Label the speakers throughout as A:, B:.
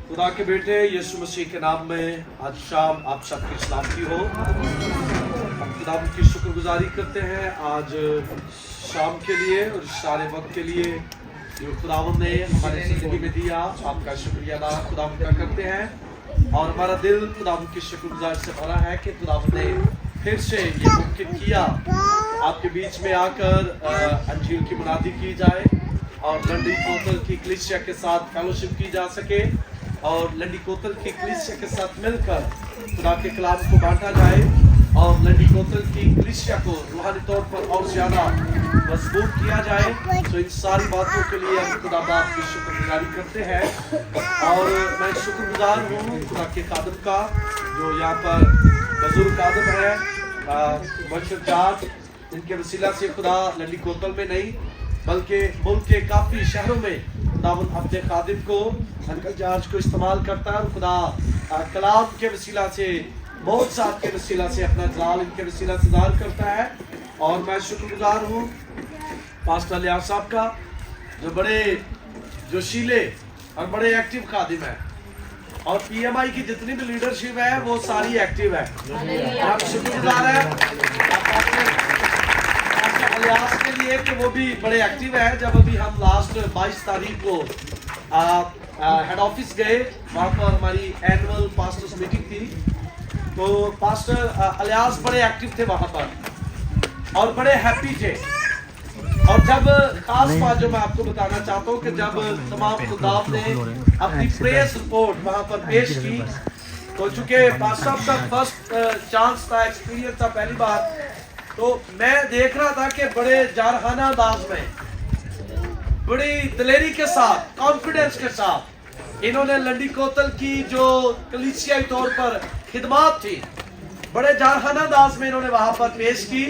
A: खुदा के बेटे यीशु मसीह के नाम में आज शाम आप सबकी सलामती हो। हम खुदा की शुक्रगुजारी करते हैं आज शाम के लिए और सारे वक्त के लिए जो खुदावंद ने हमारी जिंदगी में दिया। आपका शुक्रिया अदा खुदावंद का करते हैं और हमारा दिल खुदावंद की शुक्रगुजारी से भरा है कि खुदावंद ने फिर से ये मुमकिन किया आपके बीच में आकर अंजील की मुनादी की जाए और लंडी कोतल की कलीसिया के साथ फेलोशिप की जा सके और लंडी कोतल की कलीसिया के साथ मिलकर खुदा के कलाम को बांटा जाए और लंडी कोतल की कलीसिया को रूहानी तौर पर और ज्यादा मजबूत किया जाए। तो इन सारी बातों के लिए हम खुदा बाप की शुक्रगुजारी करते हैं और मैं शुक्रगुजार हूँ खुदा के कादम का जो यहाँ पर बुजुर्ग कादम है बशर जाट, इनके वसीला से खुदा लंडी कोतल में नहीं बल्कि मुल्क के काफी शहरों में खुदावंद अपने खादिम को अंकल जॉर्ज को इस्तेमाल करता है और खुदा कलाम के वसीला से बहुत साथ के वसीला से अपना जलाल इनके वसीला से ज़ाहिर करता है। और मैं शुक्रगुजार हूँ पास्टर अलियास साहब का जो बड़े जोशीले और बड़े एक्टिव खादिम है और पीएमआई की जितनी भी लीडरशिप है वो सारी एक्टिव है। हम शुक्रगुजार है अलियास के लिए कि वो भी बड़े एक्टिव है। जब अभी हम लास्ट 22 तारीख को हेड ऑफिस गए वहाँ पर हमारी एनुअल पास्टर्स मीटिंग थी तो पास्टर अलियास बड़े एक्टिव थे वहाँ पर और बड़े हैप्पी थे। और जब खास बात जो मैं आपको बताना चाहता हूँ कि जब तमाम खुदाव ने अपनी प्रेस रिपोर्ट वहाँ पर पेश की तो चूंकि पास्टर का फर्स्ट चांस था, एक्सपीरियंस था पहली बार, तो मैं देख रहा था कि बड़े जारहाना अंदाज में बड़ी दिलेरी के साथ कॉन्फिडेंस के साथ इन्होंने लंडी कोतल की जो कलीसियाई तौर पर खिदमत थी बड़े जारहाना अंदाज में इन्होंने वहां पर पेश की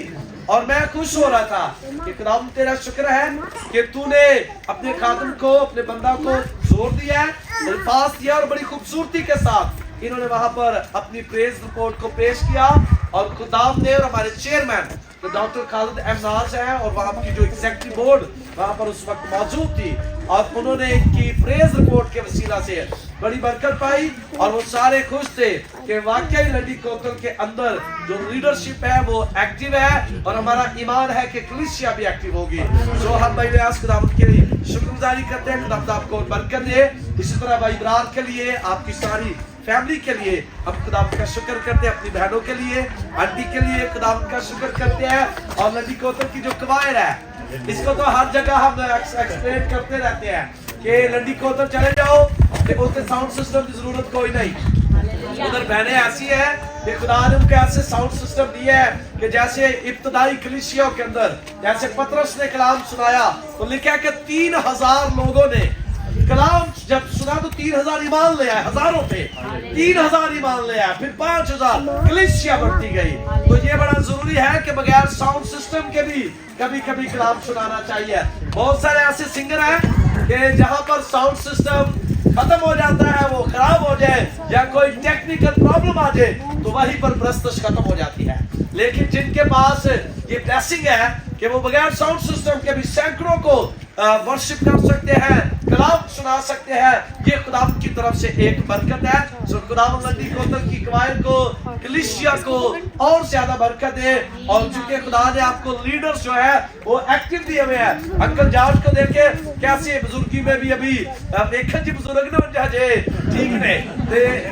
A: और मैं खुश हो रहा था कि खुदावंद तेरा शुक्र है कि तूने अपने खादिम को अपने बंदा को जोर दिया है, अल्फाज दिया और बड़ी खूबसूरती के साथ इन्होंने वहां पर अपनी प्रेज रिपोर्ट को पेश किया। और खुदावंद ने और हमारे चेयरमैन तो डॉक्टर खालिद एमनाज है और वहाँ की जो एग्जीक्यूटिव बोर्ड वहाँ पर उस वक्त मौजूद थी और उन्होंने इनकी प्रेज रिपोर्ट के वसीला से बड़ी बरकत पाई और वो सारे खुश थे कि वाकई लंडी कोतल के अंदर जो लीडरशिप है वो एक्टिव है और हमारा ईमान है कि कलीसिया भी एक्टिव होगी। जो हम भाई व्यास खुदावंद के लिए शुक्रगुजारी करते हैं खुदावंद आपको बरकत दे। इसी तरह भाई इब्रार के लिए आपकी सारी फैमिली के लिए हम खुदावंद का शुक्र करते हैं, अपनी बहनों के लिए आंटी के लिए खुदावंद का शुक्र करते हैं। और लंडी कोतल की जो कवायद है इसको तो हर जगह हम एक्सप्लेन करते रहते हैं कि लंडी कोतल चले जाओ तो बोलते साउंड सिस्टम की जरूरत कोई नहीं। उधर बहनें ऐसी है कि खुदा ने उनको ऐसे साउंड सिस्टम दिया है कि जैसे इब्तदाई कलीसियाओं के अंदर जैसे पतरस ने कलाम सुनाया तो लिखा है कि 3000 लोगों ने कलाम जब सुना तो 3000 ईमान ले आए, हजारों पे 3000 ईमान ले आए, फिर 5000 कलीसिया बढ़ती गई। तो ये बड़ा जरूरी है कि बगैर साउंड सिस्टम के भी कभी कभी कलाम सुनाना चाहिए। बहुत सारे ऐसे सिंगर हैं कि जहां पर साउंड सिस्टम खत्म हो जाता है, वो खराब हो जाए या कोई टेक्निकल प्रॉब्लम आ जाए तो वहीं पर प्रस्तुति खत्म हो जाती है। लेकिन जिनके पास ये ब्लेसिंग है कि वो बगैर साउंड सिस्टम के भी सैकड़ों को वर्शिप कर सकते हैं, कलाम सुना सकते हैं, ये खुदावंद की तरफ से एक बरकत है। सो खुदावंद लंडी कोतल की कवायद को कलीसिया को और ज्यादा बरकत दे। और चूंकि खुदा ने आपको लीडर्स जो है वो एक्टिव दिए हुए हैं। अंकल जॉर्ज को देखे कैसे बुजुर्गी में भी अभी देखा जी बुजुर्ग ने जाजे ठीक ने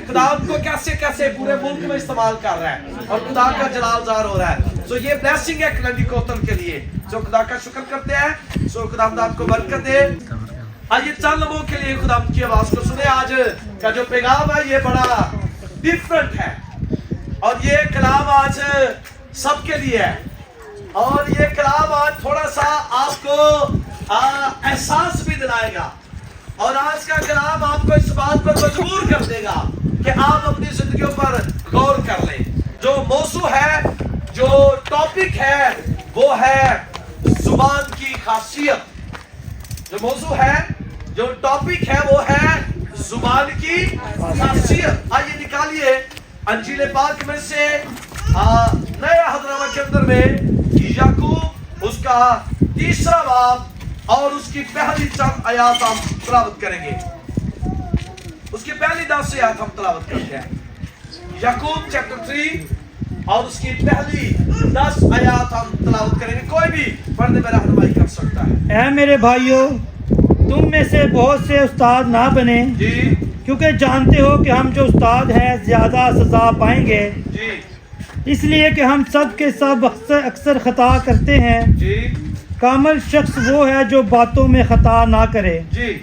A: खुदावंद को कैसे कैसे पूरे मुल्क में इस्तेमाल कर रहा है और खुदा का जलाल ज़ाहिर हो रहा है। सो ये ब्लेसिंग है लंडी कोतल के लिए। सो खुदा का शुक्र करते हैं। सो खुदावंद आपको बरकत दे। आइए चंद लोगों के लिए खुदावंद की आवाज को सुने। आज का जो पैगाम है ये बड़ा डिफरेंट है और ये कलाम आज सबके लिए है और ये कलाम आज थोड़ा सा आपको एहसास भी दिलाएगा और आज का कलाम आपको इस बात पर मजबूर कर देगा कि आप अपनी जिंदगियों पर गौर कर लें। जो मौजू है, जो टॉपिक है वो है जुबान की खासियत। जो मौजू है, जो टॉपिक है वो है जुबान की खासियत। आइए निकालिए अंजील पाक में से नए हज़रनामा के अंदर में याकूब उसका 3रा बाब और उसकी पहली चंद आयत हम प्राप्त करेंगे। उसकी पहली 10 आयत हम तलावत करते हैं। याकूब चैप्टर 3 और उसकी पहली 10 आयत हम तलावत करेंगे। कोई भी पढ़ने में रहनुमाई कर सकता है।
B: ऐ मेरे भाइयों, तुम में से बहुत से उस्ताद ना बने,
A: जी
B: क्योंकि जानते हो कि हम जो उस्ताद हैं ज़्यादा सज़ा पाएंगे,
A: जी
B: इसलिए कि हम सब के सब अक्सर खता करते हैं।
A: जी
B: कामिल शख्स वो है जो बातों में खता ना करे,
A: जी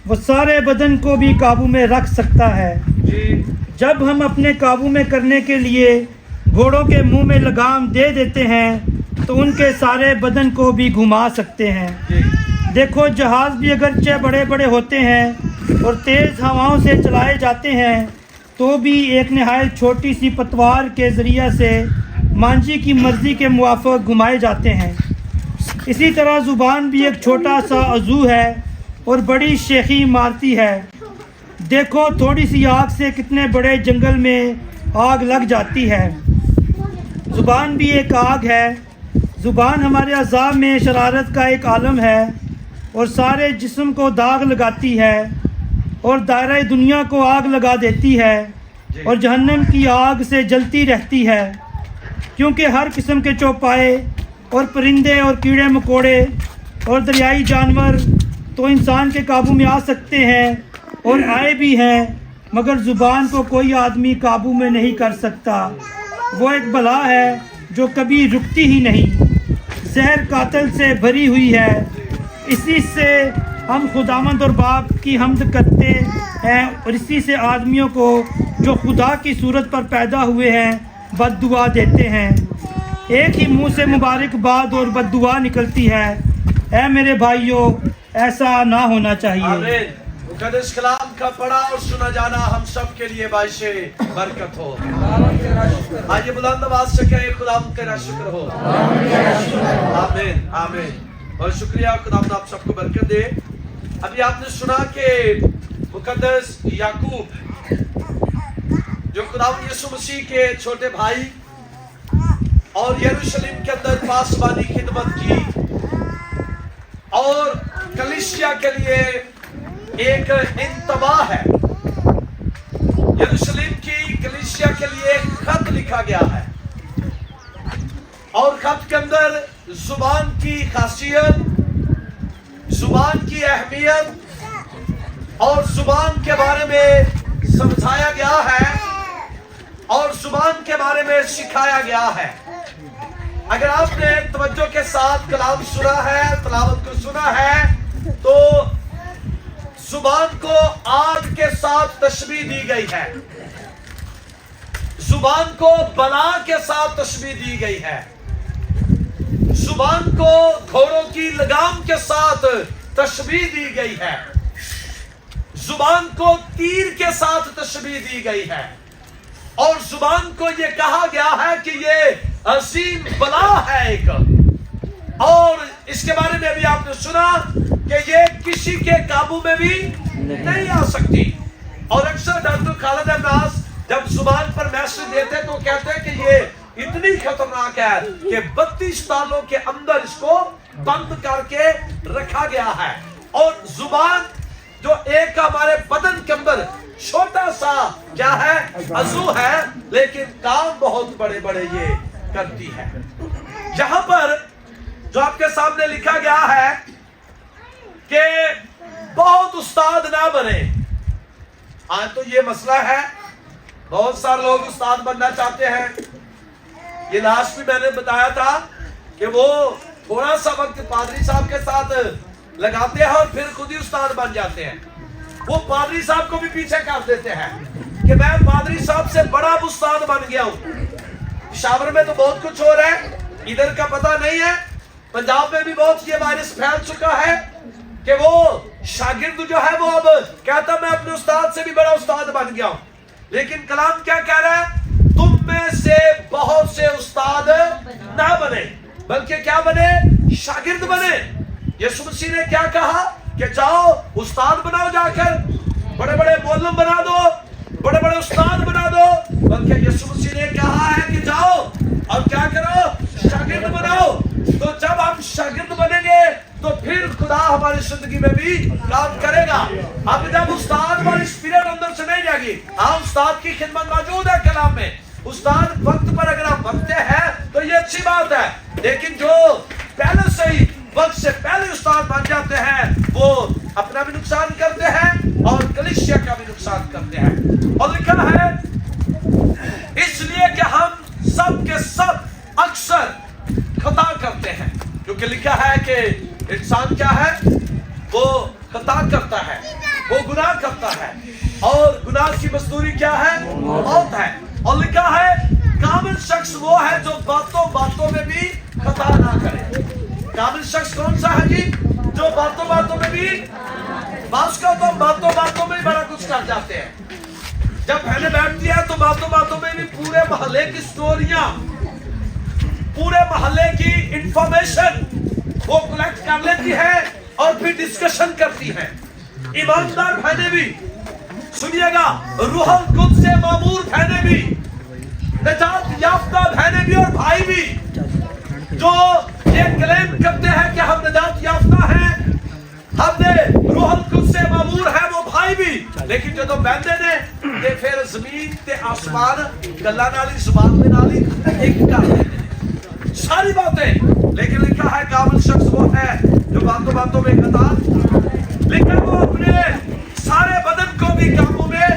B: वो सारे बदन को भी काबू में रख सकता है।
A: जी
B: जब हम अपने काबू में करने के लिए घोड़ों के मुंह में लगाम दे देते हैं तो उनके सारे बदन को भी घुमा सकते हैं।
A: जी
B: देखो, जहाज़ भी अगरचे बड़े बड़े होते हैं और तेज़ हवाओं से चलाए जाते हैं तो भी एक नहायत छोटी सी पतवार के ज़रिए से मांझी की मर्ज़ी के मुवाफ़िक घुमाए जाते हैं। इसी तरह ज़ुबान भी एक छोटा सा अज़ू है और बड़ी शेखी मारती है। देखो, थोड़ी सी आग से कितने बड़े जंगल में आग लग जाती है। ज़ुबान भी एक आग है। ज़ुबान हमारे अज़ाब में शरारत का एक आलम है और सारे जिस्म को दाग लगाती है और दायरा दुनिया को आग लगा देती है और जहन्नम की आग से जलती रहती है। क्योंकि हर किस्म के चौपाए और परिंदे और कीड़े मकोड़े और दरियाई जानवर तो इंसान के काबू में आ सकते हैं और आए भी हैं, मगर ज़ुबान को कोई आदमी काबू में नहीं कर सकता। वो एक बला है जो कभी रुकती ही नहीं, जहर कातल से भरी हुई है। इसी से हम खुदावंद और बाप की हम्द करते हैं और इसी से आदमियों को जो खुदा की सूरत पर पैदा हुए हैं बद्दुआ देते हैं। एक ही मुंह से मुबारकबाद और बद्दुआ निकलती है। ऐ मेरे भाइयों, ऐसा ना होना चाहिए।
A: आमीन। मुकद्दस कलाम का पढ़ा और सुना जाना हम सब के लिए बाइशे बरकत हो। आइए बुलंद आवाज से कहें, खुदा तेरा शुक्र हो। आमीन आमीन। और शुक्रिया, खुदा आप सबको बरकत दे। अभी आपने सुना कि मुकद्दस याकूब जो खुदा यीशु मसीह के छोटे भाई और यरूशलेम के अंदर पासबानी खिदमत की और कलीसिया के लिए एक इंतबाह है। यरूशलेम की कलीसिया के लिए एक खत लिखा गया है और खत के अंदर जुबान की खासियत, जुबान की अहमियत और जुबान के बारे में समझाया गया है और जुबान के बारे में सिखाया गया है। अगर आपने तवज्जो के साथ कलाम सुना है, तलावत को सुना है, तो जुबान को आग के साथ तशबीह दी गई है, जुबान को बला के साथ तशबीह दी गई है, जुबान को घोड़ों की लगाम के साथ तशबीह दी गई है, जुबान को तीर के साथ तशबीह दी गई है और जुबान को यह कहा गया है कि ये अजीम बला है एक। और इसके बारे में भी आपने सुना कि ये किसी के काबू में भी नहीं आ सकती। और अक्सर डॉक्टर खालिद अब्बास जब जुबान पर मैसेज देते तो कहते हैं कि ये इतनी खतरनाक है कि 32 सालों के अंदर इसको बंद करके रखा गया है। और जुबान जो एक हमारे बदन के अंदर छोटा सा क्या है, अज़ू है, लेकिन काम बहुत बड़े बड़े ये करती है। यहां पर जो आपके सामने लिखा गया है कि बहुत उस्ताद ना बने। आज तो ये मसला है, बहुत सारे लोग उस्ताद बनना चाहते हैं। ये लास्ट में मैंने बताया था कि वो थोड़ा सा वक्त पादरी साहब के साथ लगाते हैं और फिर खुद ही उस्ताद बन जाते हैं। वो पादरी साहब को भी पीछे कर देते हैं कि मैं पादरी साहब से बड़ा उस्ताद बन गया हूं। शावर में तो बहुत कुछ हो रहा है, इधर का पता नहीं है। पंजाब में भी बहुत ये वायरस फैल चुका है कि वो शागिर्द जो है वो अब कहता मैं अपने उस्ताद से भी बड़ा उस्ताद बन गया हूं। लेकिन कलाम क्या कह रहा है, तुम में से बहुत से उस्ताद ना बने, बल्कि क्या बने, शागिर्द बने। यीशु मसीह ने क्या कहा कि जाओ उस्ताद बनाओ, जाकर बड़े बड़े मौलवी बना दो, बड़े बड़े उस्ताद बना दो। बल्कि यीशु मसीह ने कहा है कि जाओ और क्या करो, शागिर्द बनाओ। तो जब हम शागिर्द बनेंगे तो फिर खुदा हमारी जिंदगी में भी काम करेगा। अब जब उस्ताद वाली स्पिरिट अंदर से जाएगी। हाँ, उस्ताद की खिदमत मौजूद है कलाम में, उस्ताद वक्त पर अगर आप बनते हैं तो ये अच्छी बात है, लेकिन जो पहले से ही वक्त से पहले उस्ताद बन जाते हैं वो अपना भी नुकसान करते हैं और कलीसिया का भी नुकसान करते हैं। और लिखा है इसलिए कि हम सब के सब अक्सर खता करते हैं, क्योंकि लिखा है कि इंसान क्या है, वो खता करता है, वो गुनाह करता है, और गुनाह की मजदूरी क्या है, मौत है। और लिखा है कामिल शख्स वो है जो बातों बातों में भी खता ना करे। कामिल शख्स कौन सा है जी, जो बातों बातों में भी, बास का तो बातों बातों में बड़ा कुछ कर जाते हैं। जब बहने बैठती है तो बातों बातों में भी पूरे मोहल्ले की स्टोरियां, पूरे मोहल्ले की इंफॉर्मेशन वो कलेक्ट कर लेती है और फिर डिस्कशन करती है। ईमानदार बहने भी सुनिएगा, रूहुल कुद्स से मामूर बहने भी, निजात याफ्ता बहने भी और भाई भी, जो ये क्लेम करते हैं कि हम निजात याफ्ता हैं, हमने रूहुल कुद्स से मामूर है, वो भाई भी, लेकिन जो तो बहने ने ते फिर जमीन ते आसमान गल्ला नाली जुबान दे नाली एक कर देते हैं सारी बातें। लेकिन लिखा है कामिल शख्स वो है जो बातों बातों में खता, लेकिन वो अपने सारे बदन को भी काबू में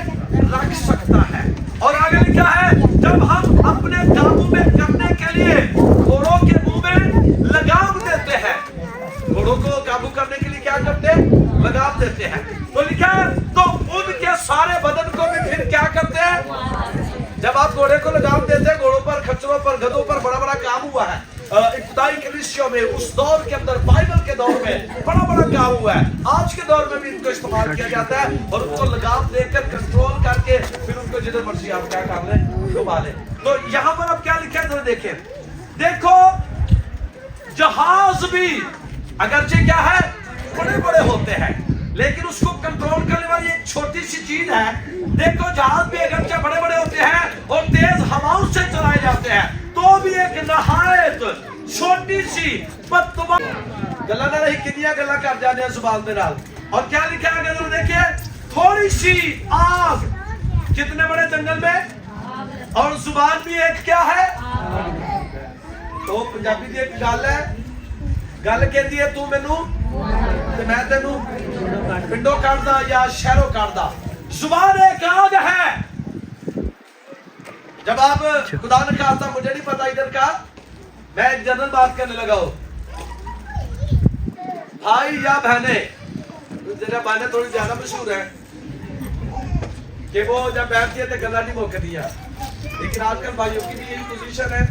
A: रख सकता है। और आगे लिखा है जब हम अपने काबू में करने के लिए घोड़ों के मुंह में लगाम देते हैं, घोड़ों को काबू करने के लिए क्या करते हैं, लगाम देते हैं। तो लिखा है तो उनके सारे बदन को भी फिर क्या करते हैं, जब आप घोड़े को लगाम देते हैं, घोड़ों पर, खच्चरों पर, गधों पर बड़ा बड़ा काम हुआ है इब्तिदाई कलीसियों में, उस दौर के अंदर, बाइबल के दौर में बड़ा बड़ा काम हुआ है। आज के दौर में भी इनको इस्तेमाल किया जाता है और उनको लगाम देकर कंट्रोल करके फिर उनको जिधर मर्जी आप क्या कर लें, घुमा लें। तो यहाँ पर अब क्या लिखा है, देखें, देखो जहाज भी अगरचे क्या है, बड़े बड़े होते हैं, लेकिन उसको कंट्रोल करने वाली एक छोटी सी चीज है। देखो जहाज भी अगरचे बड़े बड़े होते हैं और तेज हवाओं से चलाए जाते हैं, तो भी एक नहायत छोटी सी बदतुमा गल्ला ना रही किनिया गल्ला कर जाने हैं जुबान दे नाल। और क्या लिखा है अगर देखिए, थोड़ी सी आग कितने बड़े जंगल में, और जुबान भी एक क्या है। तो पंजाबी की एक गल है, गल कहती है तू मैनू ते मैं तेनू पिंडों काटदा या शहरों काटदा। जुबान एक आग है। जब आप खुदा ने कहा था, मुझे नहीं पता इधर का, मैं एक जनरल बात करने लगा हूं, भाई या बहने, जरा बहने थोड़ी ज्यादा मशहूर है कि वो जब बैठती है तो गला नहीं मोकती है, लेकिन आजकल भाइयों की भी यही पोजीशन है।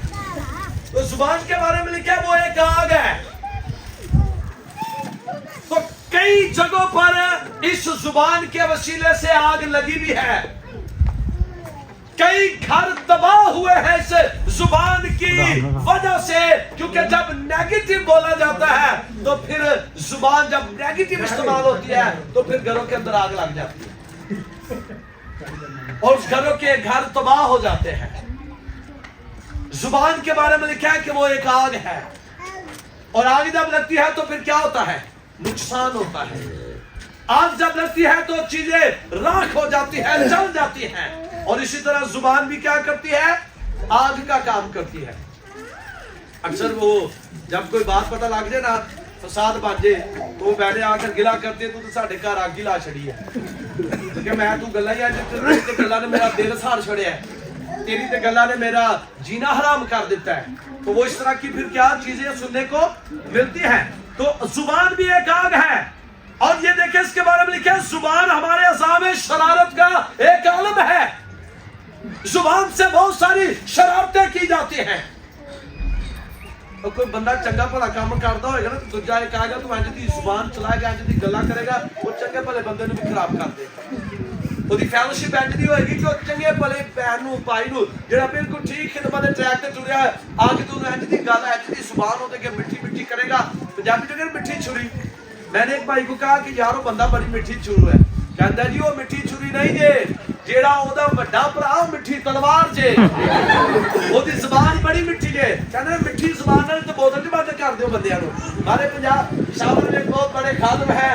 A: तो जुबान के बारे में लिखा है वो एक आग है। तो कई जगहों पर इस जुबान के वसीले से आग लगी भी है, कई घर तबाह हुए हैं इस जुबान की वजह से, क्योंकि जब नेगेटिव बोला जाता है तो फिर जुबान जब नेगेटिव इस्तेमाल होती है तो फिर घरों के अंदर आग लग जाती है और उस घरों के घर तबाह हो जाते हैं। जुबान के बारे में लिखा है कि वो एक आग है, और आग जब लगती है तो फिर क्या होता है, नुकसान होता है। आग जब लगती है तो चीजें राख हो जाती है, जल जाती हैं, और इसी तरह जुबान भी क्या करती है, आग का काम करती है। अक्सर वो जब कोई बात पता लग जाए ना, फसाद बन जाए, तो बैठे आकर गिला करते हैं, तू तो साढ़े घर आग ला छड़ी है कि मैं तू गल्ला ही ते गल्ला ने मेरा दिल साड़ छड़िया है, तेरी ते गल्ला ने मेरा जीना हराम कर देता है। तो वो इस तरह की फिर क्या चीजें सुनने को मिलती हैं। तो जुबान भी एक आग है, और ये देखें इसके बारे में लिखा है जुबान हमारे अज़ाम शरारत का एक आलम है। जुबान से बहुत सारी शरारतें की जाती हैं। तो कोई बंदा चंगा भला काम करता होगा ना, तो दूजा एक आएगा तो इंज दी जुबान चलाएगा, इंज दी गल्ला करेगा, वो चंगे भले बंदे भी खराब कर देगा। ਉਹਦੀ ਫੈਲੋਸ਼ਿਪ ਇੰਜ ਦੀ ਹੋਏਗੀ ਕਿ ਉਹ ਚੰਗੇ ਭਲੇ ਭੈਣ ਨੂੰ ਭਾਈ ਨੂੰ ਜਿਹੜਾ ਬਿਲਕੁਲ ਠੀਕ ਖਿਦਮਤ ਦੇ ਟਰੈਕ ਤੇ ਤੁਰਿਆ ਆ ਕੇ ਤੂੰ ਇੰਜ ਦੀ ਗੱਲ ਇੰਜ ਦੀ ਜ਼ੁਬਾਨ ਉਹਦੇ ਕੇ ਮਿੱਠੀ ਮਿੱਠੀ ਕਰੇਗਾ। ਪੰਜਾਬੀ ਚ ਮਿੱਠੀ ਛੁਰੀ। मैंने एक भाई को कहा कि यार वो बंदा बड़ी मिठी छुरू है, कहता जी वो मिठी छुरी नहीं जे, जेड़ा ओदा वड्डा भरा वो मिठी तलवार जे, ओदी जुबान बड़ी मिठी जे, कहंदे मिठी जुबान नाल ते बोतल च बंद कर दियो बंदियां नूं। मारे 50 शाऊल एक बहुत बड़े खादिम हैं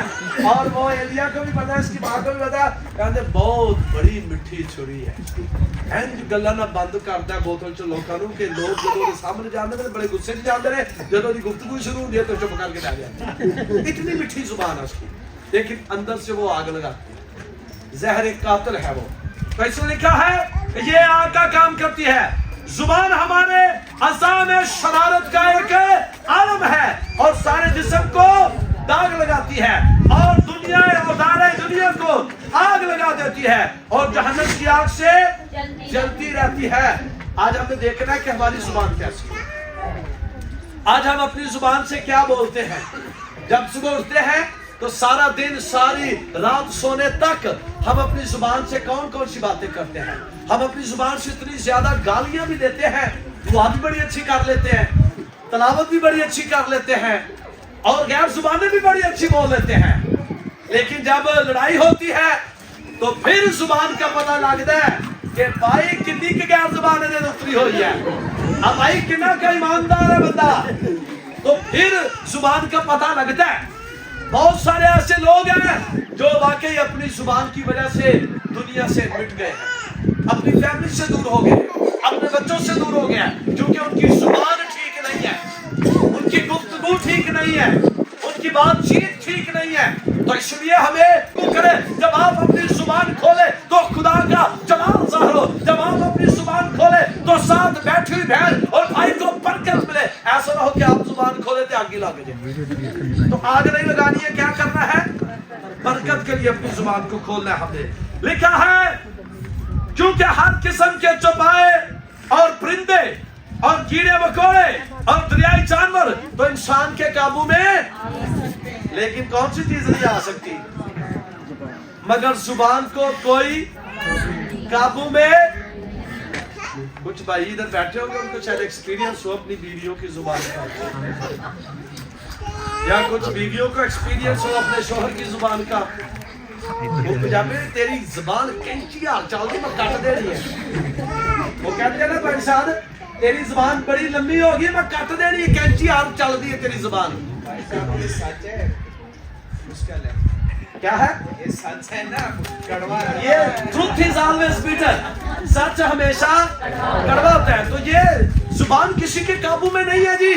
A: और वो एलिया को भी पता है, इसकी माँ को भी पता है, कहते बहुत बड़ी मिठी छुरी है। इंज गल्लां ना बंद करता है बोतल च लोगों को कि लोग जदों दे सामने जाते हैं बड़े गुस्से च जाते हैं, जदों दी गुफ्तगू शुरू होती है तो चुप करके रह जाते। इतनी मिठी जुबान है उसकी, लेकिन अंदर से वो आग लगाती है। जहर कातिल है वो। तो इसमें लिखा है ये आग का काम करती है। जुबान हमारे अज़ा में शरारत का एक आलम है और सारे जिस्म को दाग लगाती है और दुनिया और दारे दुनिया को आग लगा देती है और जहन्नम की आग से जलती रहती है। आज हमें देखना है कि हमारी जुबान कैसी है। आज हम अपनी जुबान से क्या बोलते हैं। जब सुबह उठते हैं तो सारा दिन सारी रात सोने तक हम अपनी जुबान से कौन कौन सी बातें करते हैं। हम अपनी जुबान से इतनी ज्यादा गालियां भी देते हैं, दुआ भी बड़ी अच्छी कर लेते हैं, तलावत भी बड़ी अच्छी कर लेते हैं और गैर जुबानें भी बड़ी अच्छी बोल लेते हैं। लेकिन जब लड़ाई होती है तो फिर जुबान का पता लगता है कि भाई कितनी की गैर जुबान ने उतरी हुई है, अब भाई कितना का ईमानदार है बंदा, तो फिर जुबान का पता लगता है। बहुत सारे ऐसे लोग हैं जो वाकई अपनी जुबान की वजह से दुनिया से मिट गए हैं, अपनी फैमिली से दूर हो गए, अपने बच्चों से दूर हो गए, क्योंकि उनकी जुबान ठीक नहीं है, उनकी गुफ्तगू ठीक नहीं है, उनकी बातचीत ठीक नहीं है। तो इसलिए हमें करे जब आप अपनी जुबान खोले तो खुदा का जलाल ज़ाहिर हो, जब आप अपनी जुबान खोले तो साथ बैठी हुई बहन और भाई को बरकत मिले। ऐसा ना हो कि आप जुबान खोले तो आग लग जाए। तो आग नहीं लगानी है, क्या करना है, बरकत के लिए अपनी जुबान को खोलना है। हमने लिखा है क्योंकि हर किस्म के चौपाए और परिंदे और कीड़े मकोड़े और दरियाई जानवर तो इंसान के काबू में, लेकिन कौन सी चीज नहीं आ सकती, मगर जुबान को कोई काबू में। कुछ भाई इधर बैठे होंगे, उनको शायद एक्सपीरियंस हो अपनी बीवियों की जुबान का, या कुछ बीवियों का एक्सपीरियंस हो अपने शोहर की जुबान का। वो पंजाबी तेरी जुबान कैंची हाल चलती मैं कट दे रही है, वो कहते हैं ना भाई साहब तेरी जुबान बड़ी लंबी होगी मैं कट दे रही है, कैंची हाल चल रही है तेरी जुबान।
C: सच है, मुश्किल है,
A: क्या है
C: ये सच है ना, कड़वा है।
A: ये ट्रूथ इज ऑलवेज बिटर, सच हमेशा कड़वा होता है। तो ये जुबान किसी के काबू में नहीं है जी,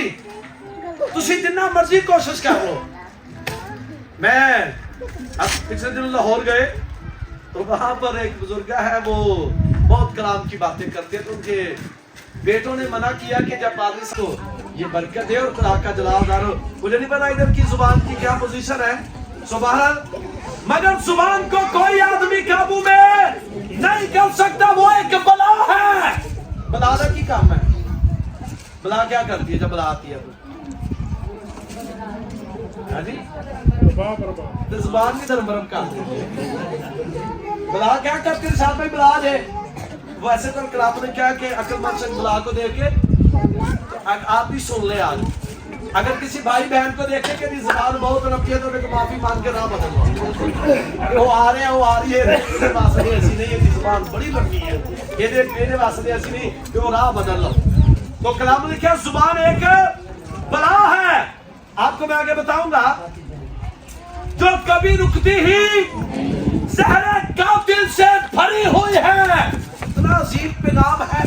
A: तुसी जितना मर्जी कोशिश कर लो। मैं अब पिछले दिन लाहौर गए तो वहां पर एक बुजुर्ग है, वो बहुत कलाम की बातें करते हैं। तो उनके बेटों ने मना किया कि जब आदमी को ये बरकत है और खुदा का जलालदार हो। मुझे नहीं पता इधर की जुबान की क्या पोजीशन है, सुबहान, मगर जुबान को कोई आदमी काबू में नहीं कर सकता, वो एक बला है। बला का की काम है, बला क्या करती है जब बला आती है तो जुबान की धर्म भरम कर बला क्या करती है, साथ में बला दे। वैसे तो कलाम ने क्या कि अक्लमंद शख्स बला को देख के आप भी सुन ले। आज अगर किसी भाई बहन को देखे कि जुबान बहुत लंबी है तो उनको माफी मांग के राह बदल लो, वो आ रहे हैं वो आ रही है, ऐसी नहीं है, जुबान बड़ी लंबी है, ये मेरे वास्ते ऐसी नहीं कि वो राह बदल लो। तो कलाम ने क्या, जुबान एक बला है। आपको मैं आगे बताऊंगा, जो कभी रुकती ही जहर कातिल से भरी हुई है। इतना अजीब पैगाम है।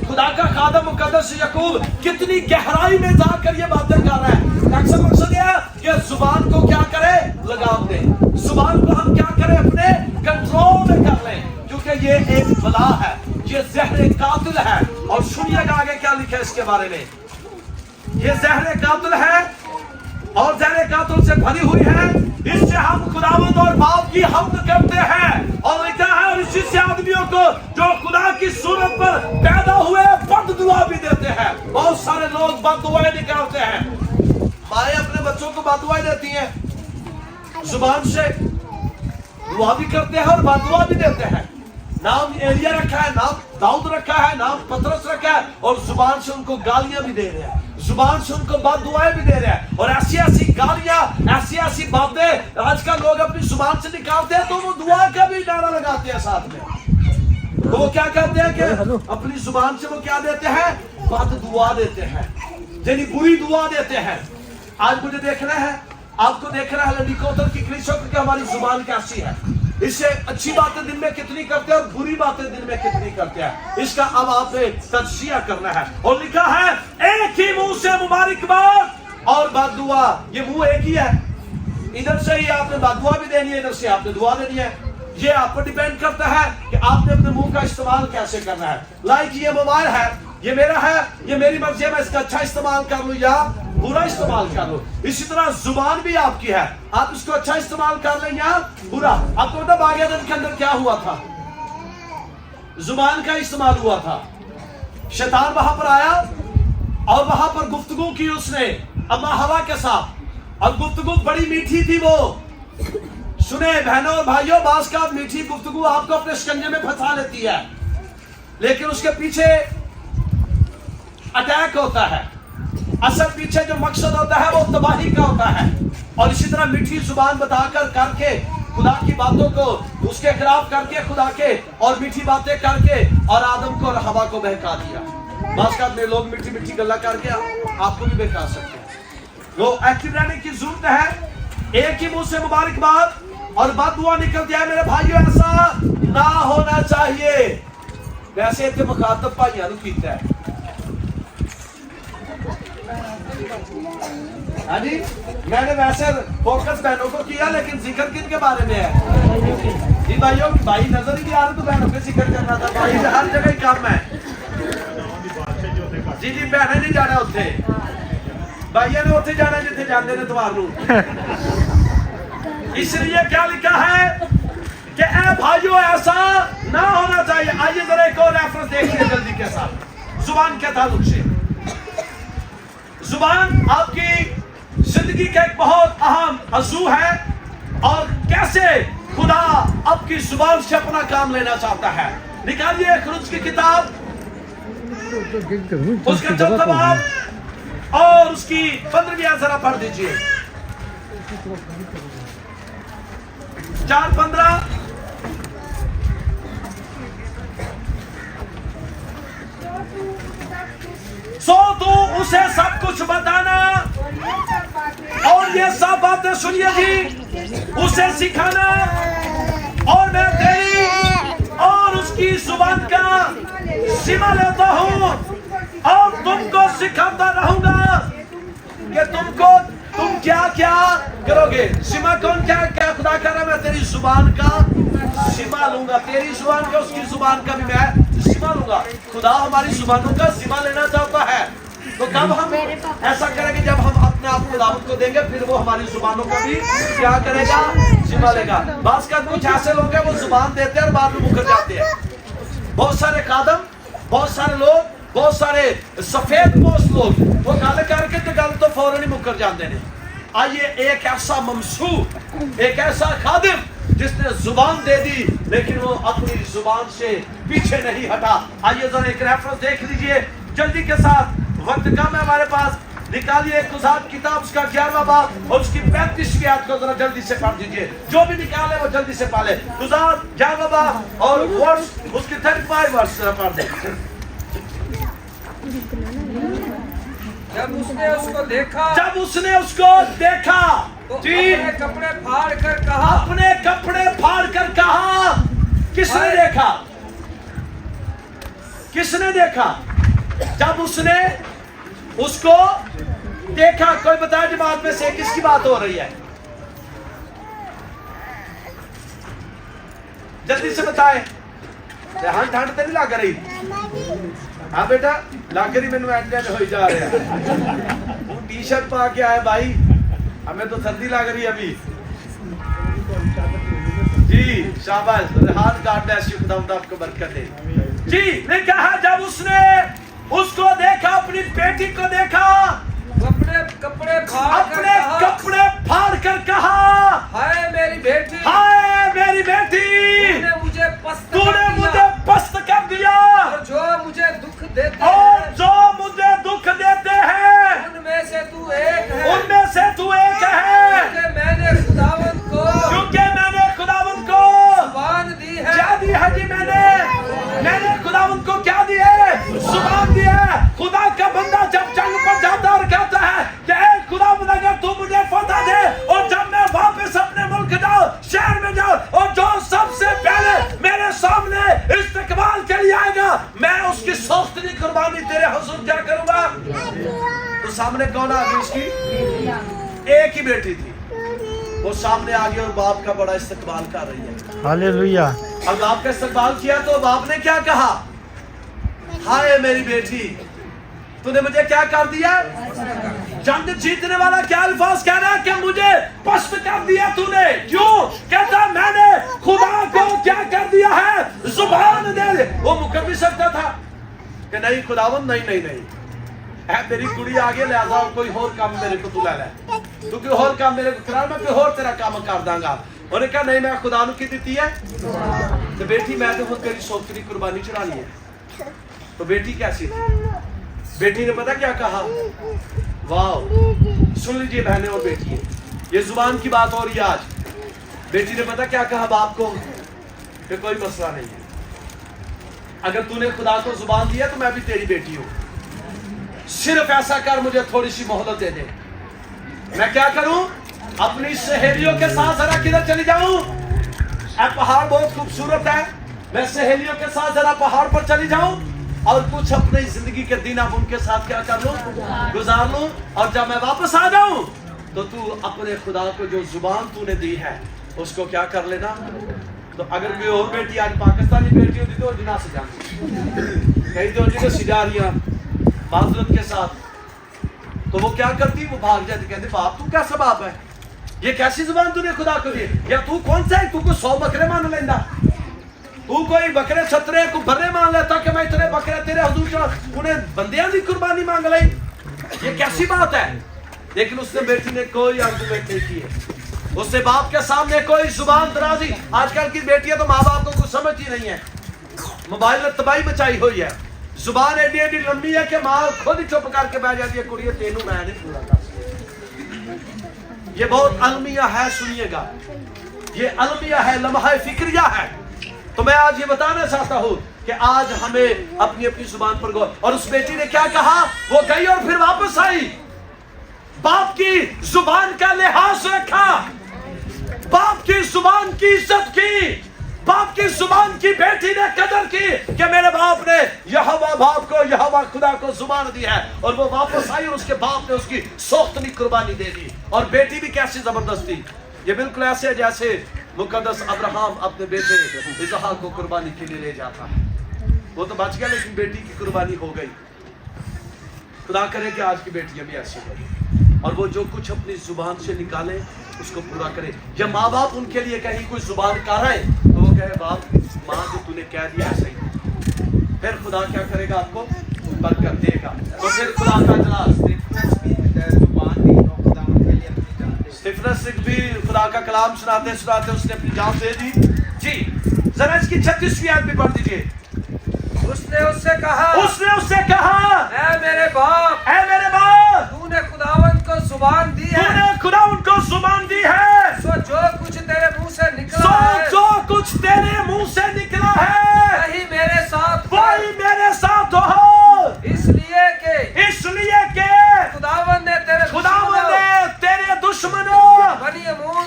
A: खुदा का खादम मुकद्दस याकूब कितनी गहराई में जाकर ये बातें कर रहा है। अक्सर मकसद यह है कि जुबान को क्या करे, लगाम दे, जुबान को हम क्या करें, अपने कंट्रोल में कर लें, क्योंकि ये एक बला है, ये जहर कातिल है। और सुनिएगा आगे क्या लिखा है इसके बारे में। ये जहर कातिल है और जहर कातिल से भरी हुई है, इससे हम खुदावंद और बाप की हम्द करते हैं। और लिखा है और इसी से आदमियों को जो खुदा की सूरत पर पैदा हुए बद दुआ भी देते हैं। बहुत सारे लोग बद दुआएं निकालते हैं, माएं अपने बच्चों को बद दुआएं देती हैं, जुबान से दुआ भी करते हैं और बद दुआ भी देते हैं। नाम एलिया रखा है, नाम दाऊद रखा है, नाम पतरस रखा है, और जुबान से उनको गालियां भी दे रहे हैं, जुबान से उनको बद दुआएं भी दे रहे हैं। और ऐसी ऐसी गालियां, ऐसी ऐसी बातें आजकल लोग अपनी जुबान से निकालते हैं, तो वो दुआ का भी नारा लगाते हैं साथ में। तो वो क्या करते हैं कि अपनी जुबान से वो क्या देते हैं, बद दुआ देते हैं, यानी बुरी दुआ देते हैं। आज मुझे देखना है आपको देखना है निकोतर की कलीसिया की हमारी जुबान कैसी है, इससे अच्छी बातें दिन में कितनी करते हैं और बुरी बातें दिन में कितनी करते हैं, इसका अब आपने तज्जिया करना है। और लिखा है एक ही मुंह से मुबारकबाद और बददुआ, ये मुंह एक ही है, इधर से ही आपने बददुआ भी देनी है, इधर से आपने दुआ देनी है। ये आप पर डिपेंड करता है कि आपने अपने मुंह का इस्तेमाल कैसे करना है। लाइक ये मोबाइल है, ये मेरा है, ये मेरी मर्जी है, मैं इसका अच्छा इस्तेमाल कर लूं या बुरा इस्तेमाल कर लूं। इसी तरह जुबान भी आपकी है, आप इसको अच्छा इस्तेमाल कर लें या बुरा। आपको पता बागेदन के अंदर क्या हुआ था, जुबान का इस्तेमाल हुआ था। शैतान वहां पर आया और वहां पर गुफ्तगू की उसने अम्मा हवा के साथ, और गुफ्तगू बड़ी मीठी थी। वो सुने बहनों और भाइयों, बास का मीठी गुफ्तगू आपको अपने शिकंजे में फंसा लेती है, लेकिन उसके पीछे अटैक होता है। असल पीछे जो मकसद होता है वो तबाही का होता है। और इसी तरह मीठी जुबान बताकर करके खुदा की बातों को उसके खिलाफ करके खुदा के और मीठी बातें करके और आदम को और हवा को बहका दिया। बात में लोग मीठी मीठी गल्ला करके आपको भी बहका सकते हैं। वो एक्टिव रहने की जरूरत है। एक ही मुंह से मुबारकबाद और बददुआ निकल जाए। मेरे भाइयों, ऐसा ना होना चाहिए। वैसे इतने मुखातब भाइयों ने कीता है। हाँ जी, मैंने वैसे फोकस बहनों को किया, लेकिन जिक्र किन के बारे में है जी भाइयों? भाई नजर ही नहीं आ रहा तो बहनों पे जिक्र करना था। भाई हर जगह ही काम है जी। जी बहने नहीं जाना उत्थे, भाइयों ने उत्थे जाना जिथे जाते ने तुम्हारू। इसलिए क्या लिखा है कि ए भाइयों, ऐसा ना होना चाहिए। आइए जरा एक और रेफरेंस देखिए जल्दी के साथ जुबान के ताल्लुक से। जुबान आपकी जिंदगी का एक बहुत अहम अज़ू है, और कैसे खुदा आपकी जुबान से अपना काम लेना चाहता है। निकालिए खुरूज की किताब, उसका 4वां बाब और उसकी 15वीं आयत जरा पढ़ दीजिए। 4:15। सो तू उसे सब कुछ बताना और ये सब बातें सुनिए जी, उसे सिखाना, और मैं तेरी और उसकी जुबान का सीमा लेता हूँ और तुमको सिखाता रहूंगा कि तुम क्या क्या करोगे। सीमा कौन क्या क्या खुदा कह रहा, मैं तेरी जुबान का सीमा लूंगा, तेरी जुबान का उसकी जुबान का भी मैं सीमा लूंगा। खुदा हमारी जुबानों का सीमा लेना चाहता है। तो कब हम ऐसा करेंगे? जब हम अपने आप खुदावंद को देंगे, फिर वो हमारी जुबानों का भी क्या करेगा? सीमा लेगा। बास का कुछ ऐसे लोग हैं वो जुबान देते हैं और बाद में मुकर जाते हैं। बहुत सारे कादम, बहुत सारे लोग, बहुत सारे सफेद पोस्ट लोग वो गल करके तो गल तो फौरन ही मुकर जाते हैं। आइए एक ऐसा ममसू, एक ऐसा खादिम जिसने जुबान दे दी लेकिन वो अपनी जुबान से पीछे नहीं हटा। आइए जरा एक रेफरेंस देख लीजिए जल्दी के साथ, वक्त कम है हमारे पास। निकालिए कुज़ात किताब उसका 11वां बाब और उसकी 35वीं आयत को जरा जल्दी से पढ़ दीजिए। जो भी निकाले वो जल्दी से पढ़े। कुज़ात 11वां बाब और वर्स उसकी 35 वर्स पढ़ दे।
C: जब उसने उसको देखा तो अपने कपड़े फाड़ कर कहा,
A: अपने कपड़े फाड़ कर कहा। किसने देखा? किसने देखा? जब उसने उसको देखा। कोई बताए जमात में से किसकी बात हो रही है? जल्दी से बताए। हाँ ठंड तो नहीं लग रही? हाँ बेटा लग रही, मैंने एंड हो जा रहा। टी शर्ट पा के आए भाई, हमें तो सर्दी लग रही है अभी जी। शाबाश, हाथ काट दे, खुदा आपको बरकत दे जी। ने कहा जब उसने उसको देखा, अपनी बेटी को देखा,
C: अपने कपड़े फाड़ कर कहा, हाय मेरी बेटी,
A: हाय मेरी बेटी,
C: तूने मुझे
A: पस्त कर दिया।
C: और जो मुझे दुख देते हैं उनमें से तू एक है। क्योंकि मैंने खुदावंद को जुबान दी है।
A: क्या दी है जी? मैंने खुदावंद को क्या दी है? जुबान दी है। खुदा का बंदा जब जंग पर जाता और कहता है कि खुदावंद अगर तू मुझे फतह दे मैं उसकी सौख्तरी कुर्बानी तेरे हुजूर क्या करूंगा। तो सामने कौन आ गई उसकी? एक ही बेटी थी, वो सामने आ गई और बाप का बड़ा इस्तकबाल कर रही है।
B: हालेलुया।
A: और बाप का इस्तकबाल किया तो बाप ने क्या कहा? हाय मेरी बेटी, तूने मुझे क्या कर दिया? जंग जीतने वाला क्या अल्फाज कह रहा है कि मुझे पस्त कर दिया तूने। क्यों? कहता मैंने खुदा को क्या कर दिया है? जुबान दे दे। वो मुकर भी सकता था कि नहीं खुदावन, नहीं नहीं नहीं, है मेरी कुड़ी आगे ले आ, कोई और काम मेरे को तू ले ले, तू कोई और काम मेरे को करा, मैं कोई और तेरा काम कर दूंगा। उन्होंने कहा नहीं, मैं खुदा की दी है। तो बेटी मैं तो तेरी सौख्तरी कुर्बानी चढ़ानी है। तो बेटी कैसी थी? बेटी ने पता क्या कहा? वाह, सुन लीजिए बहनें और बेटी, ये जुबान की बात हो रही है आज। बेटी ने पता क्या कहा बाप को? कि कोई मसला नहीं है, अगर तूने खुदा को जुबान दिया तो मैं भी तेरी बेटी हूं, सिर्फ ऐसा कर, मुझे थोड़ी सी मोहलत दे दे। मैं क्या करूं? अपनी सहेलियों के साथ जरा किधर चली जाऊं? पहाड़ बहुत खूबसूरत है, मैं सहेलियों के साथ जरा पहाड़ पर चली जाऊं और कुछ अपनी जिंदगी के दिन अब उनके साथ क्या कर लूं? गुजार लूं। और जब मैं वापस आ जाऊं तो तू अपने खुदा को जो जुबान तूने दी है उसको क्या कर लेना। तो अगर कोई और बेटी आज पाकिस्तानी बेटी होती तो जिना से जाती, कहीं तो जी सिजारियां माजरत के साथ, तो वो क्या करती? वो भाग जाती, कहती बाप तू कैसा बाप है, ये कैसी जुबान तूने खुदा को दी? या तू कौन सा है, तू को 100 बकरे मान लेंदा, तू कोई बकरे छतरे को भरे मान लेता कि मैं इतने बकरे तेरे हुजूर उन्हें बंदियां की कुर्बानी मांग ली, ये कैसी बात है? लेकिन उसने बेटी ने कोई आर्गुमेंट नहीं की है, उससे बाप के सामने कोई जुबान दराजी। आजकल की बेटियां तो माँ बाप को कुछ समझती नहीं है, मोबाइल ने तबाही मचाई हुई है, जुबान एडी एडी लंबी है कि माँ खुद ही चुप करके बैठ जाती है, कुड़िए तेनू मैं नहीं पूरा कर। ये बहुत अलमिया है, सुनिएगा, ये अलमिया है, लम्हा फिक्रिया है। तो मैं आज ये बताना चाहता हूं कि आज हमें अपनी अपनी जुबान पर गौर। और उस बेटी ने क्या कहा? वो गई और फिर वापस आई, बाप की जुबान का लिहाज रखा, बाप की जुबान की इज्जत की, बाप की जुबान की बेटी ने कदर की कि मेरे बाप ने यहोवा बाप को, यहोवा खुदा को जुबान दी है। और वो वापस आई और उसके बाप ने उसकी सौख्तनी कुर्बानी दे दी। और बेटी भी कैसी जबरदस्त थी, ये बिल्कुल ऐसे है जैसे मुकद्दस अब्राहम अपने बेटे इसहाक को कुर्बानी के लिए ले जाता है। वो तो बच गया लेकिन बेटी की कुर्बानी हो गई। खुदा करे कि आज की बेटियां भी ऐसी हो और वो जो कुछ अपनी जुबान से निकाले उसको पूरा करे। जब माँ बाप उनके लिए कहीं कोई जुबान कर रहे तो वो कहे बाप माँ जो तूने कह दिया ऐसा ही, फिर खुदा क्या करेगा? आपको बरकत देगा। तो फिर खुदा का जलाल स्टीफनस भी खुदा का कलाम सुनाते सुनाते उसने अपनी जान दे दी। जी जरा इसकी 36वीं आयत भी पढ़ दीजिए।
C: उसने उससे कहा,
A: ऐ
C: मेरे बाप,
A: तूने
C: खुदावन को जुबान दी है,
A: तूने खुदावन को जुबान दी है,
C: सो जो कुछ तेरे मुंह से निकला है,
A: जो कुछ तेरे मुंह से निकला है
C: वही मेरे साथ
A: हो,
C: इसलिए के खुदावन ने तेरे दुश्मनों बनी अमून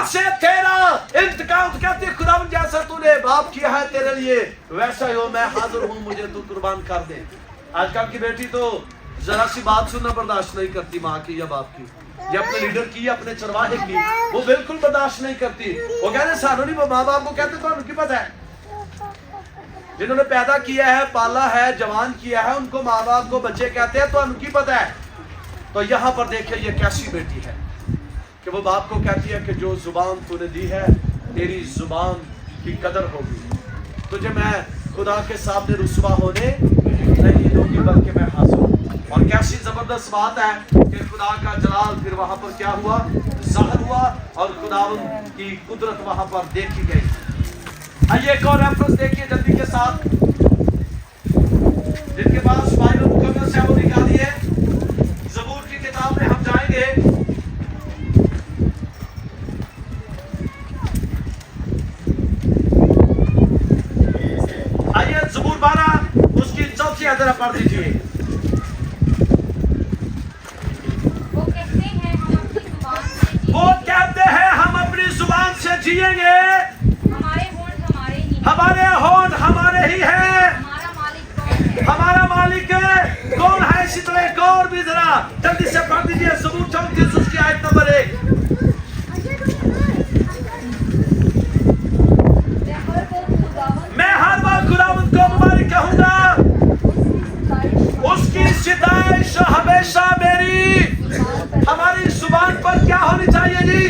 C: से
A: तेरा इंतकाम। कहते खुदावन जैसा तूने बाप किया है तेरे लिए वैसा ही हो, मैं हाजिर हूँ, मुझे तू कुर्बान कर दे। आजकल की बेटी तो जरा सी बात सुनना बर्दाश्त नहीं करती, माँ की या बाप की, या अपने लीडर की या अपने चरवाहे की, वो बिल्कुल बर्दाश्त नहीं करती। वो कहते सानू नहीं, वो माँ बाप को कहते तो उनकी पता है, जिन्होंने पैदा किया है, पाला है, जवान किया है, उनको माँ बाप को बच्चे कहते हैं, तो उनकी पता है। तो यहाँ पर देखिए ये कैसी बेटी है कि वो बाप को कहती है कि जो जुबान तूने दी है तेरी जुबान की कदर होगी, तुझे मैं खुदा के सामने रुसवा होने नहीं दूंगी बल्कि मैं हाजिर हूँ। और कैसी जबरदस्त बात है कि खुदा का जलाल फिर वहां पर क्या हुआ? ज़ाहिर हुआ और खुदावंद की कुदरत वहां पर देखी गई। आइए एक और रेफरेंस देखिए जल्दी के साथ, जिनके पास बाइबल मुकद्दस है वो निकालिए। ज़बूर की किताब में हम जाएंगे, आइए ज़बूर 12 उसकी 4थी आयत पढ़ दीजिए। वो कहते हैं हम अपनी जुबान से जिएंगे, हमारे होंठ हमारे ही हैं, इसी तरह एक और भी जरा जल्दी से पढ़ दीजिए ज़बूर 34 उसकी आयत नंबर 1। मैं हर बार खुदावंद को मुबारक कहूंगा, उसकी सिताइश हमेशा मेरी हमारी जुबान पर क्या होनी चाहिए जी?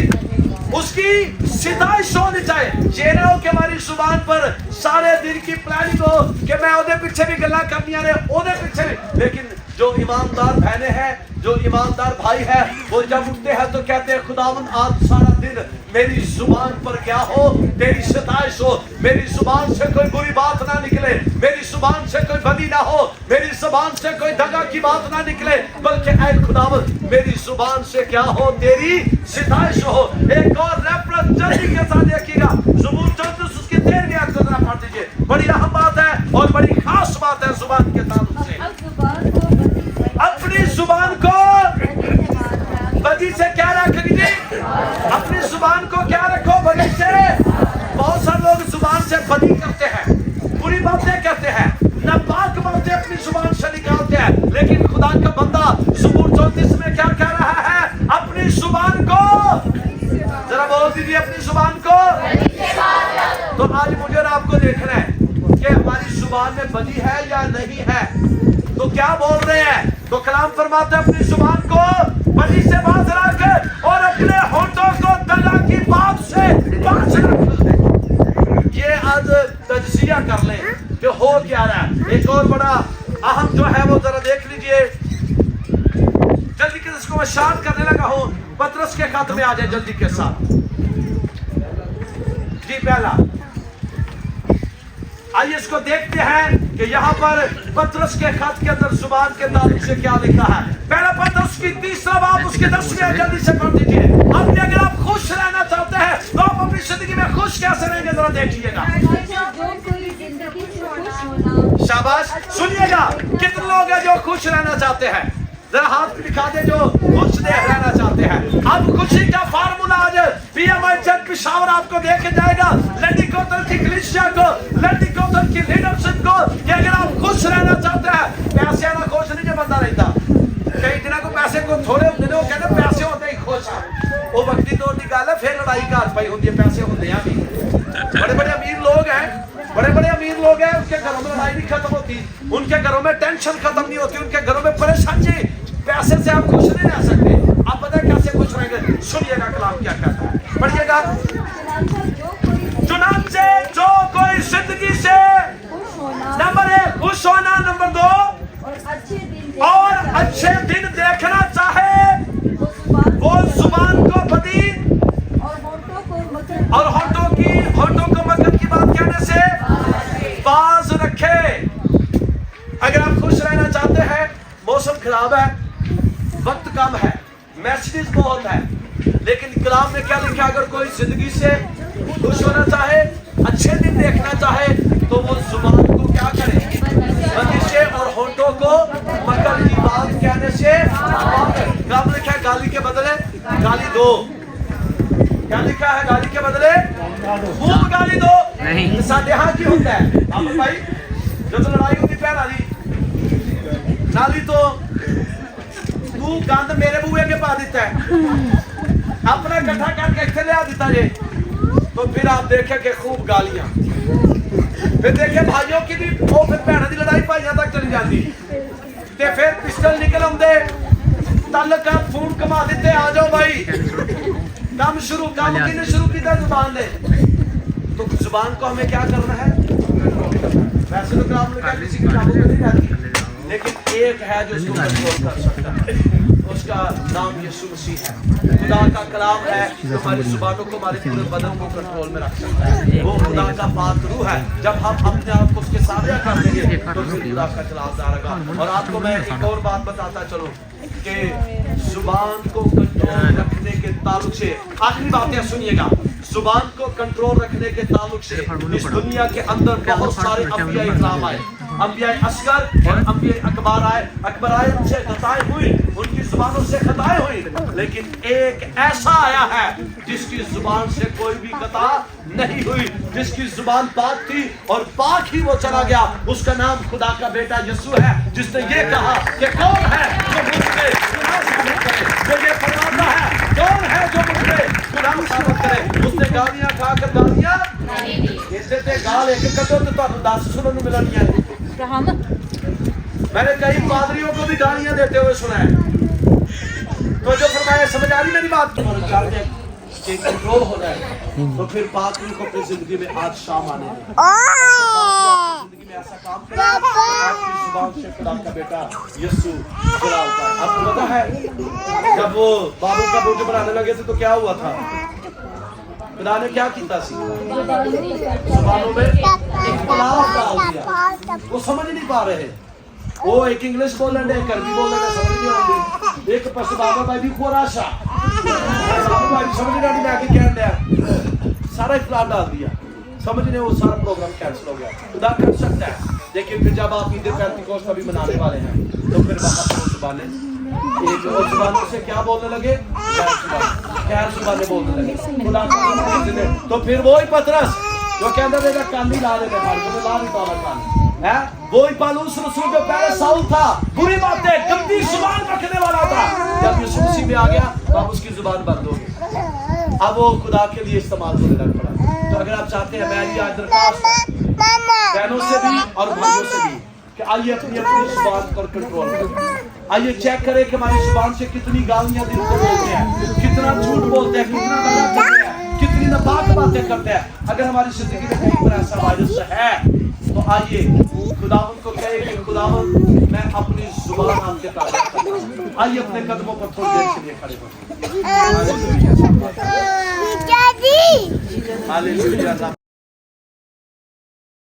A: उसकी सिताइश होनी चाहिए। चेहरे हो कि हमारी जुबान पर सारे दिन की प्लानिंग हो कि मैं ओदे पीछे भी गल्ला करनिया ने, ओदे पीछे भी। लेकिन जो ईमानदार बहनें हैं, जो ईमानदार भाई है, वो जब उठते हैं तो कहते हैं खुदावंद आज सारा दिन मेरी जुबान पर क्या हो? तेरी सिताइश हो। मेरी जुबान से कोई बुरी बात ना निकले, मेरी जुबान से कोई बदी ना हो, मेरी जुबान से कोई दगा की बात ना निकले, बल्कि ऐ खुदावंद मेरी जुबान से क्या हो? तेरी सिताइश हो। एक और रेफरेंस जल्दी के साथ देखिएगा, ज़बूर 34 उसकी 13वीं आयत को जरा पढ़ दीजिए। बड़ी अहम बात है और बड़ी खास बात है जुबान के ताल्लुक से। अपनी जुबान को बदी से क्या रखेंगे? अपनी जुबान को क्या रखो? बदी से। बहुत सारे लोग जुबान से बदी करते हैं, बुरी बातें करते हैं, नापाक बातें अपनी जुबान से निकालते हैं। लेकिन खुदा का बंदा ज़बूर 34 में क्या कह रहा है? अपनी जुबान को, जरा बोल दीजिए अपनी जुबान को। तो आज मुझे और आपको देखना है कि हमारी जुबान में बदी है या नहीं है। तो क्या बोल रहे हैं? तो कलाम फरमाते हैं अपनी जुबान को बदी से बाज रख और अपने होठों को दगा की बात से बाज रख। ये आज तजजिया कर लें कि हो क्या रहा है। एक और बड़ा अहम जो है वो जरा देख लीजिए, जल्दी के इसको मैं शांत करने लगा हूं। पतरस के खत में आ जाए जल्दी के साथ जी। पहला आइए इसको देखते हैं कि यहाँ पर पतरस के खत के अंदर जुबान के ताल्लुक से क्या लिखा है। पहला पतरस की 3रा बाब उसके 10वें जल्दी से पढ़ दीजिए। अब अगर आप खुश रहना चाहते हैं तो आप अपनी जिंदगी में खुश कैसे रहेंगे जरा देखिएगा। शाबाश, सुनिएगा कितने लोग हैं जो खुश रहना चाहते हैं? जरा हाथ दिखा दे जो खुश रहना चाहते हैं। अब खुशी का फार्मूला आज पीएमआई चर्च पिशावर आपको देखे जाएगा, लंडी कोतल की कलीसिया को, लंडी कोतल की लीडरशिप को, कि अगर आप खुश रहना चाहते हैं, पैसे वाला खुश नहीं जो बंदा रहता। कई दिनों को पैसे को थोड़े होते हैं, वो कहते पैसे होते ही खुश है। वो वक्ती दौर की गल है, फिर लड़ाई घर पाई होती है, पैसे होते हैं भी। बड़े बड़े अमीर लोग हैं, बड़े बड़े अमीर लोग हैं, उनके घरों में लड़ाई नहीं खत्म होती, उनके घरों में टेंशन खत्म नहीं होती, उनके घरों में परेशानी। पैसे से आप खुश नहीं रह सकते। आप बताएं कैसे खुश रहेंगे? सुनिएगा कलाम क्या कहता है, पढ़िएगा। चुनांचे जो कोई जिंदगी से नंबर 1 खुश होना, नंबर 2 और अच्छे दिन देखना चाहे, वो जुबान को बदी और होठों को मगन की बात कहने से बाज रखे। अगर आप खुश रहना चाहते हैं, मौसम खराब है, वक्त कम है, मैसेजेस बहुत है, लेकिन कलाम में क्या लिखा? अगर कोई जिंदगी से खुश होना चाहे, अच्छे दिन देखना चाहे, तो वो जुबान को क्या करे? बदी से और होठों को मगन की बात कहने से। कलाम लिखा है गाली के बदले गाली दो। क्या लिखा है? गाली के बदले खूब गाली दो। साढ़े हाँ की होता है अब भाई, जब लड़ाई होती पहला नाली तो तू गंद मेरे बुए के पा देता है, अपना इकट्ठा करके इतने ले देता जे, तो फिर आप देखें कि खूब गालियां। फिर देखे भाइयों की भी वो फिर भैनों की लड़ाई भाइयों तक चली जाती, ते फिर पिस्टल निकल आते, तल कर फोन कमा देते, आ जाओ भाई काम शुरू। काम किसने शुरू किया? जुबान ने। तो जुबान को हमें क्या करना है? वैसे तो काम किसी की काबू में नहीं रहती, लेकिन एक है जो उसको कंट्रोल कर सकता है, उसका नाम यीशु मसीह है। खुदा का कलाम है जो हमारी जुबानों को, हमारे पूरे बदन को कंट्रोल में रख सकता है। वो खुदा का पाक रूह है। जब हम अपने आप को उसके सामने कर देंगे तो फिर खुदा का कलाम जाएगा। और आपको मैं एक और बात बताता चलूं कि जुबान को कंट्रोल रखने के ताल्लुक से, आखिरी बातें सुनिएगा, जुबान को कंट्रोल रखने के ताल्लुक से इस दुनिया के अंदर बहुत सारे अंबिया इकराम आए, अंबिया असगर और अंबिया अकबर आए। अकबर आए, उनसे खताएं हुई, उनकी जुबानों से खताएं हुई, लेकिन एक ऐसा आया है जिसकी जुबान से कोई भी खता नहीं हुई, जिसकी जुबान पाक थी और पाक ही वो चला गया, उसका नाम खुदा का बेटा यीशु है, जिसने ये कहा कि कौन है जो मुझ पे गुनाह साबित करे, जो ये फरमाता है कौन है जो मुझ पे गुनाह साबित करे। उसने गालियां खाकर गालियां इसे ते गाल एक कदो तो ਤੁਹਾਨੂੰ 10 सुनने ਨੂੰ ਮਿਲਣੀਆਂ। मैंने कई पादरियों को भी गालियां देते हुए सुना है। तो जो फरमाया, समझ आ रही मेरी बात? कंट्रोल हो जाए तो फिर पादरी को अपनी जिंदगी में आज शाम आने दें। जिंदगी में ऐसा काम करें आपकी जुबान से खुदा का बेटा यीशु बुला होता है। आपको पता है जब वो बाबू का बोझ बनाने लगे थे तो क्या हुआ था? खुदा ने क्या किया? जुबानों में इख्तिलाफ डाल दिया, वो समझ नहीं पा रहे। वो एक इंग्लिश बोल रहे, एक अरबी बोल रहे, समझ नहीं आ रही। एक पस बाबा भाई भी खोराशा, बाबा भाई समझ नहीं आ रही मैं आगे क्या दिया, सारा इख्तिलाफ डाल दिया, समझने वो सारा प्रोग्राम कैंसिल हो गया। खुदा कर सकता है, लेकिन फिर जब आप ईद पेंटिकोस्ट का भी मनाने वाले हैं तो फिर वहाँ पर जुबानें एक और जुबानों से क्या बोलने लगे? गैर जुबानें बोलने लगे। खुदा तो फिर वही पतरस जो कहता मेरा कान नहीं ला रहे, ला नहीं पावा कान है, वही पौलुस रसूल जो पहले साउल था, बुरी बातें गंदी जुबान रखने वाला था, जब यीशु मसीह में आ गया तब उसकी जुबान बंद हो गई। अब वो खुदा के लिए इस्तेमाल होने लग पड़ा। तो अगर आप चाहते हैं, मेरी आज दरखास्त है बहनों से भी और भाइयों से भी कि आइए अपनी अपनी जुबान पर कंट्रोल करें। आइए चेक करें कि हमारी जुबान से कितनी गालियां दिल को बोलते हैं, कितना झूठ बोलते हैं, कितना गलत करते हैं, कितनी नापाक बातें करते हैं। अगर हमारी जिंदगी में कहीं पर ऐसा वायरस है तो आइए खुदावंद को कहे कि खुदावंद मैं अपनी जुबान आपके ताबे करता हूं। आइए अपने कदमों पर थोड़ी देर के लिए खड़े हो। हालेलुया।